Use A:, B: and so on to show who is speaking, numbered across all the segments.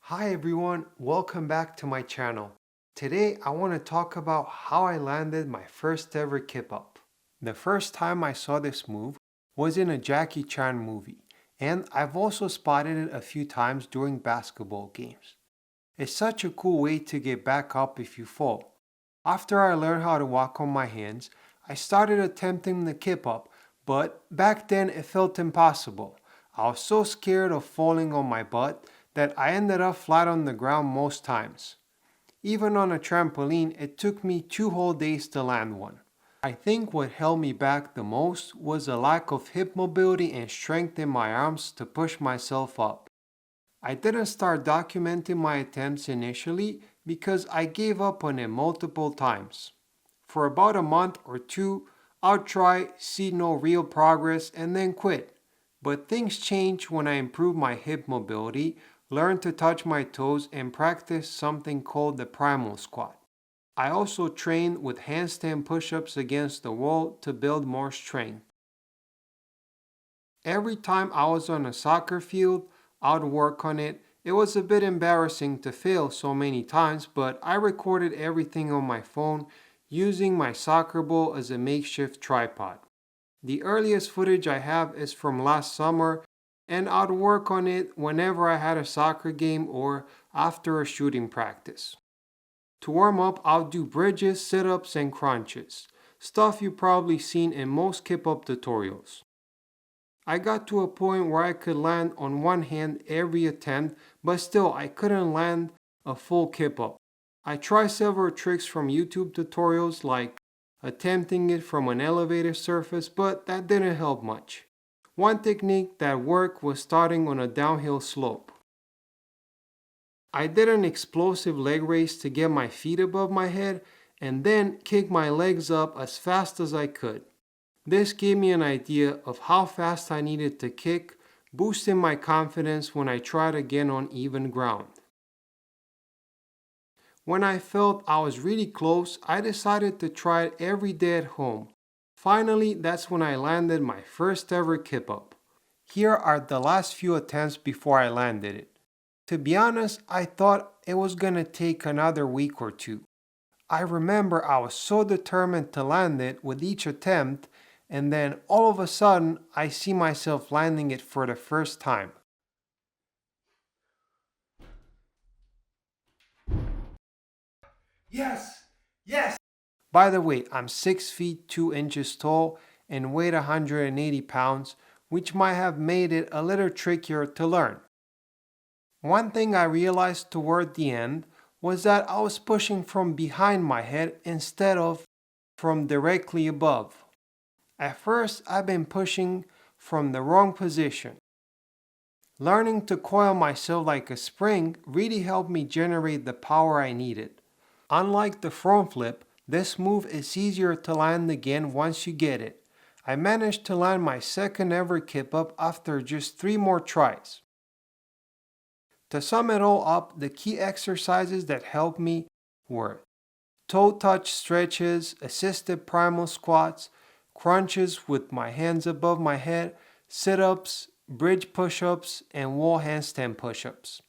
A: Hi everyone, welcome back to my channel. Today I want to talk about how I landed my first ever Kip-up. The first time I saw this move was in a Jackie Chan movie, and I've also spotted it a few times during basketball games. It's such a cool way to get back up if you fall. After I learned how to walk on my hands, I started attempting the Kip-up, but back then it felt impossible. I was so scared of falling on my butt that I ended up flat on the ground most times. Even on a trampoline, it took me 2 whole days to land one. I think what held me back the most was a lack of hip mobility and strength in my arms to push myself up. I didn't start documenting my attempts initially because I gave up on it multiple times. For about a month or two, I'd try, see no real progress, and then quit. But things changed when I improved my hip mobility, learned to touch my toes, and practiced something called the primal squat. I also trained with handstand push-ups against the wall to build more strength. Every time I was on a soccer field, I'd work on it. It was a bit embarrassing to fail so many times, but I recorded everything on my phone using my soccer ball as a makeshift tripod. The earliest footage I have is from last summer, and I'd work on it whenever I had a soccer game or after a shooting practice. To warm up, I'll do bridges, sit-ups, and crunches, stuff you've probably seen in most Kip-up tutorials. I got to a point where I could land on one hand every attempt, but still I couldn't land a full Kip-up. I tried several tricks from YouTube tutorials like attempting it from an elevated surface, but that didn't help much. One technique that worked was starting on a downhill slope. I did an explosive leg raise to get my feet above my head and then kick my legs up as fast as I could. This gave me an idea of how fast I needed to kick, boosting my confidence when I tried again on even ground. When I felt I was really close, I decided to try it every day at home. Finally, that's when I landed my first ever Kip-up. Here are the last few attempts before I landed it. To be honest, I thought it was gonna take another week or two. I remember I was so determined to land it with each attempt, and then all of a sudden I see myself landing it for the first time. Yes! Yes! By the way, I'm 6 feet 2 inches tall and weighed 180 pounds, which might have made it a little trickier to learn. One thing I realized toward the end was that I was pushing from behind my head instead of from directly above. At first, I've been pushing from the wrong position. Learning to coil myself like a spring really helped me generate the power I needed. Unlike the front flip, this move is easier to land again once you get it. I managed to land my second ever Kip-up after just 3 more tries. To sum it all up, the key exercises that helped me were toe touch stretches, assisted primal squats, crunches with my hands above my head, sit-ups, bridge push-ups, and wall handstand push-ups.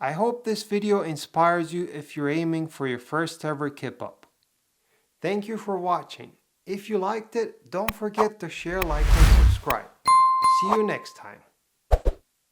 A: I hope this video inspires you if you're aiming for your first ever Kip-up. Thank you for watching. If you liked it, don't forget to share, like, and subscribe. See you next time.